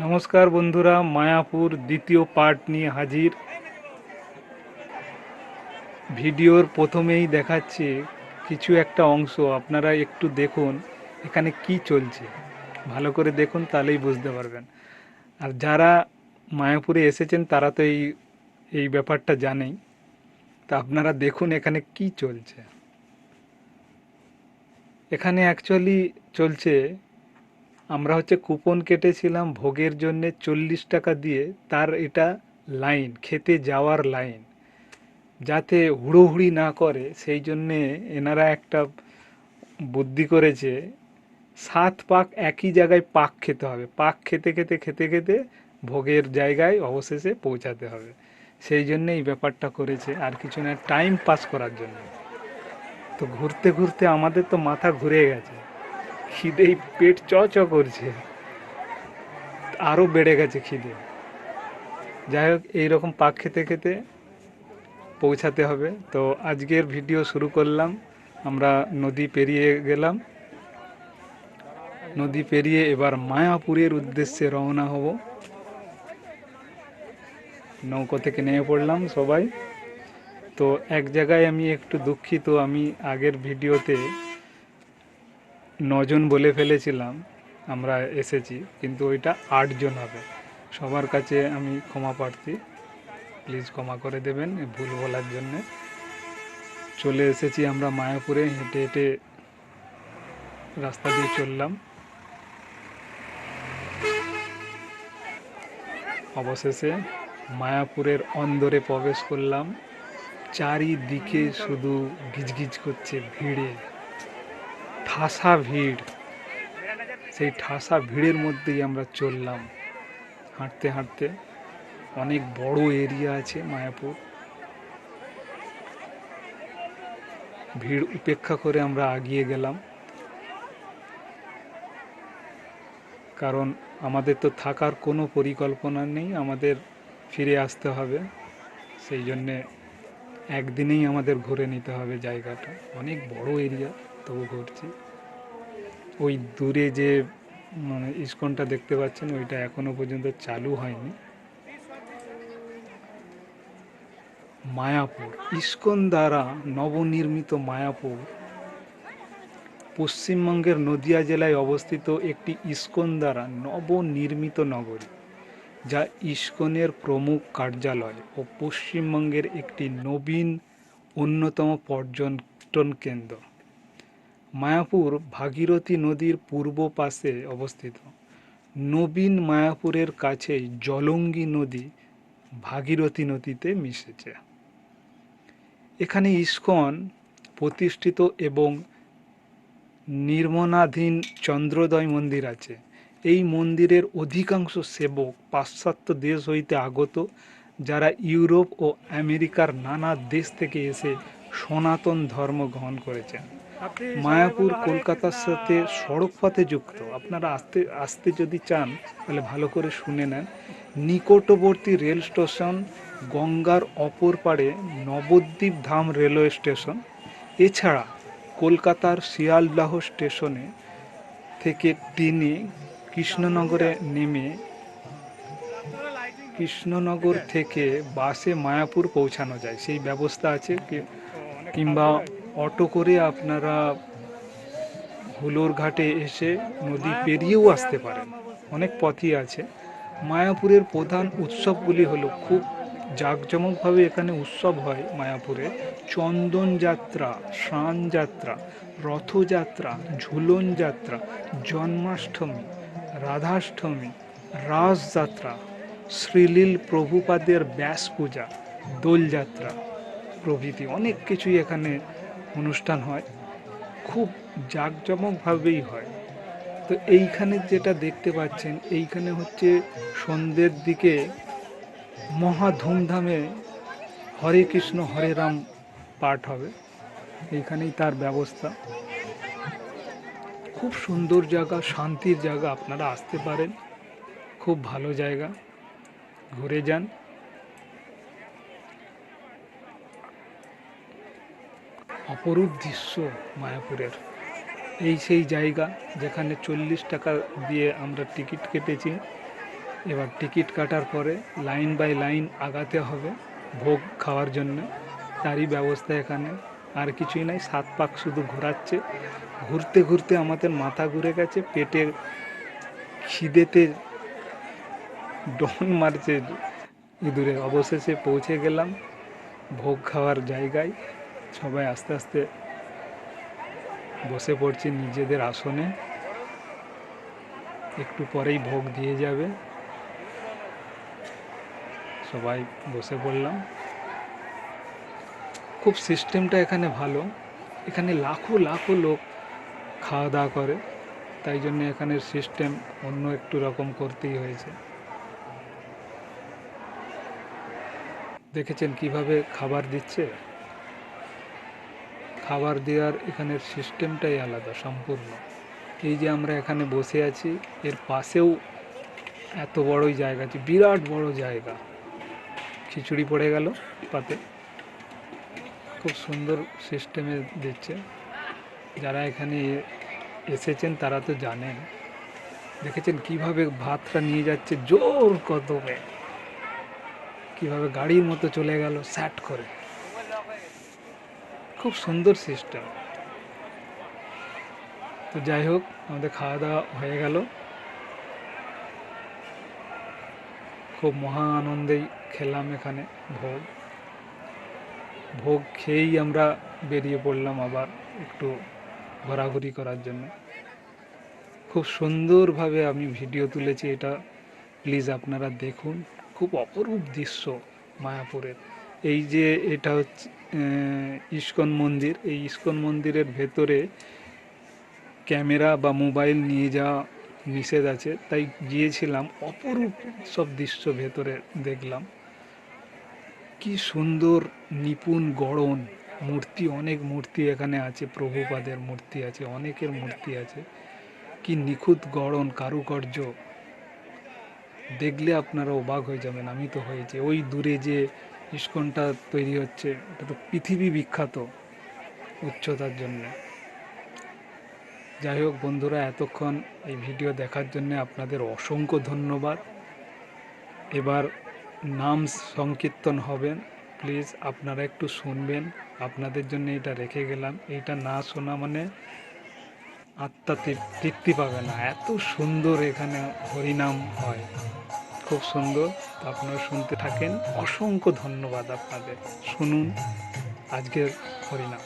নমস্কার বন্ধুরা, মায়াপুর দ্বিতীয় পার্ট নিয়ে হাজির। ভিডিওর প্রথমেই দেখাচ্ছি কিছু একটা অংশ, আপনারা একটু দেখুন এখানে কি চলছে। ভালো করে দেখুন, তাহলেই বুঝতে পারবেন। আর যারা মায়াপুরে এসেছেন তারা তো এই এই ব্যাপারটা জানেই। তা আপনারা দেখুন এখানে কি চলছে। এখানে অ্যাকচুয়ালি চলছে, আমরা কুপন কেটেছিলাম ভোগের জন্যে 40 টাকা দিয়ে। তার এটা লাইন, খেতে যাওয়ার লাইন, যাতে হুড়োহুড়ি না করে সেই জন্যে এনারা একটা বুদ্ধি করেছে। 7 পাক একই জায়গায় পাক খেতে হবে, পাক খেতে খেতে খেতে খেতে ভোগের জায়গায় অবশেষে পৌঁছাতে হবে। সেই জন্যে এই ব্যাপারটা করেছে, আর কিছু না, টাইম পাস করার জন্য। তো ঘুরতে ঘুরতে আমাদের তো মাথা ঘুরে গেছে, খিদেই পেট চ চ করছে, আরও বেড়ে গেছে খিদে। যাই হোক, এইরকম পাক খেতে খেতে পৌঁছাতে হবে। তো আজকের ভিডিও শুরু করলাম। আমরা নদী পেরিয়ে গেলাম, নদী পেরিয়ে এবার মায়াপুরের উদ্দেশ্যে রওনা হব। নৌকো থেকে নেমে পড়লাম সবাই। তো এক জায়গায় আমি একটু দুঃখিত, আমি আগের ভিডিওতে 9 জন বলে ফেলেছিলাম আমরা এসেছি, কিন্তু ওইটা 8 জন হবে। সবার কাছে আমি ক্ষমা প্রার্থী, প্লিজ ক্ষমা করে দেবেন এই ভুল বলার জন্যে। চলে এসেছি আমরা মায়াপুরে, হেঁটে হেঁটে রাস্তা দিয়ে চললাম। অবশেষে মায়াপুরের অন্দরে প্রবেশ করলাম। চারিদিকে শুধু গিজগিজ করছে ভিড়ে, ঠাসা ভিড়। সেই ঠাসা ভিড়ের মধ্যেই আমরা চললাম হাঁটতে হাঁটতে। অনেক বড় এরিয়া আছে মায়াপুর। ভিড় উপেক্ষা করে আমরা এগিয়ে গেলাম, কারণ আমাদের তো থাকার কোনো পরিকল্পনা নেই, আমাদের ফিরে আসতে হবে। সেই জন্যে একদিনেই আমাদের ঘুরে নিতে হবে জায়গাটা। অনেক বড় এরিয়া, তবু ঘুরছি। ওই দূরে যে ইস্কনটা দেখতে পাচ্ছেন, ওইটা এখনো পর্যন্ত চালু হয়নি। মায়াপুর ইস্কন দ্বারা নবনির্মিত মায়াপুর পশ্চিমবঙ্গের নদিয়া জেলায় অবস্থিত একটি ইস্কন দ্বারা নবনির্মিত নগরী, যা ইস্কনের প্রমুখ কার্যালয় ও পশ্চিমবঙ্গের একটি নবীন অন্যতম পর্যটন কেন্দ্র। মায়াপুর ভাগীরথী নদীর পূর্ব পাশে অবস্থিত। নবীন মায়াপুরের কাছেই জলঙ্গি নদী ভাগীরথী নদীতে মিশেছে। এখানে ইস্কন প্রতিষ্ঠিত এবং নির্মাণাধীন চন্দ্রোদয় মন্দির আছে। এই মন্দিরের অধিকাংশ সেবক পাশ্চাত্য দেশ হইতে আগত, যারা ইউরোপ ও আমেরিকার নানা দেশ থেকে এসে সনাতন ধর্ম গ্রহণ করেছেন। মায়াপুর কলকাতার সাথে সড়ক পথে যুক্ত। আপনারা আসতে আসতে যদি চান তাহলে ভালো করে শুনে নেন। নিকটবর্তী রেল স্টেশন গঙ্গার অপর পাড়ে নবদ্বীপ ধাম রেলওয়ে স্টেশন। এছাড়া কলকাতার শিয়ালদহ স্টেশনে থেকে ট্রেনে কৃষ্ণনগরে নেমে কৃষ্ণনগর থেকে বাসে মায়াপুর পৌঁছানো যায়, সেই ব্যবস্থা আছে। কিংবা অটো করে আপনারা হুলোর ঘাটে এসে নদী পেরিয়েও আসতে পারেন, অনেক পথই আছে। মায়াপুরের প্রধান উৎসবগুলি হলো, খুব জাঁকজমকভাবে এখানে উৎসব হয় মায়াপুরে: চন্দন যাত্রা, স্নান যাত্রা, রথযাত্রা, ঝুলন যাত্রা, জন্মাষ্টমী, রাধাষ্টমী, রাসযাত্রা, শ্রীলীল প্রভুপাদের ব্যাস পূজা, দোলযাত্রা প্রভৃতি অনেক কিছুই এখানে অনুষ্ঠান হয়, খুব জাঁকজমকভাবেই হয়। তো এইখানে যেটা দেখতে পাচ্ছেন, এইখানে সন্ধ্যের দিকে মহা ধুমধামে হরে কৃষ্ণ হরে রাম পাঠ হবে। এইখানেই তার ব্যবস্থা। খুব সুন্দর জায়গা, শান্তির জায়গা, আপনারা আসতে পারেন, খুব ভালো জায়গা, ঘুরে যান। অপরূপ দৃশ্য মায়াপুরের। এই সেই জায়গা যেখানে 40 টাকা দিয়ে আমরা টিকিট কেটেছি, এবার টিকিট কাটার পরে লাইন বাই লাইন আগাতে হবে ভোগ খাওয়ার জন্য। তারই ব্যবস্থা এখানে, আর কিছুই নাই। 7 পাক শুধু ঘোরাচ্ছে, ঘুরতে ঘুরতে আমাদের মাথা ঘুরে গেছে, পেটে খিদেতে ডন মারছে ইঁদুরে। অবশেষে পৌঁছে গেলাম ভোগ খাওয়ার জায়গায়। সবাই আস্তে আস্তে বসে পড়ছে নিজেদের আসনে, একটু পরেই ভোগ দিয়ে যাবে। সবাই বসে পড়লাম। খুব সিস্টেমটা এখানে ভালো, এখানে লাখো লাখো লোক খাওয়া দাওয়া করে, তাই জন্য এখানের সিস্টেম অন্য একটু রকম করতেই হয়েছে। দেখেছেন কিভাবে খাবার দিচ্ছে? খাবার দেওয়ার এখানের সিস্টেমটাই আলাদা সম্পূর্ণ। এই যে আমরা এখানে বসে আছি, এর পাশেও এত বড়ই জায়গা আছে, বিরাট বড় জায়গা। খিচুড়ি পড়ে গেল পাতে, খুব সুন্দর সিস্টেমে দিচ্ছে। যারা এখানে এসেছেন তারা তো জানেন। দেখেছেন কিভাবে ভাতটা নিয়ে যাচ্ছে জোর কদমে, কিভাবে গাড়ির মতো চলে গেল স্যাট করে। খুব সুন্দর সিস্টেম। তো যাই হোক, আমাদের খাওয়া দাওয়া হয়ে গেল, খুব মহা আনন্দেই খেলাম এখানে ভোগ। ভোগ খেয়েই আমরা বেরিয়ে পড়লাম আবার একটু ঘোরাঘুরি করার জন্য। খুব সুন্দরভাবে আমি ভিডিও তুলেছি, এটা প্লিজ আপনারা দেখুন। খুব অপরূপ দৃশ্য মায়াপুরের। এই যে এটা হচ্ছে ইস্কন মন্দির। এই ইস্কন মন্দিরের ভেতরে ক্যামেরা বা মোবাইল নিয়ে যাওয়া নিষেধ আছে, তাই গিয়েছিলাম। অপরূপ সব দৃশ্য ভেতরে দেখলাম। কি সুন্দর নিপুণ গড়ন মূর্তি, অনেক মূর্তি এখানে আছে, প্রভুপাদের মূর্তি আছে, অনেকের মূর্তি আছে। কি নিখুঁত গড়ন, কারুকার্য, দেখলে আপনারা অবাক হয়ে যাবেন। আমি তো হয়েছি। ওই দূরে যে ইস্কনটা তৈরি হচ্ছে, এটা তো পৃথিবী বিখ্যাত উচ্চতার জন্য। যাই হোক বন্ধুরা, এতক্ষণ এই ভিডিও দেখার জন্য আপনাদের অসংখ্য ধন্যবাদ। এবার নাম সংকীর্তন হবেন, প্লিজ আপনারা একটু শুনবেন। আপনাদের জন্য এটা রেখে গেলাম। এইটা না শোনা মানে আত্মা তৃপ্তি পাবে না। এত সুন্দর এখানে হরিনাম হয়, খুব সুন্দর। তো আপনারা শুনতে থাকেন। অসংখ্য ধন্যবাদ আপনাদের। শুনুন আজকের হরিনাম।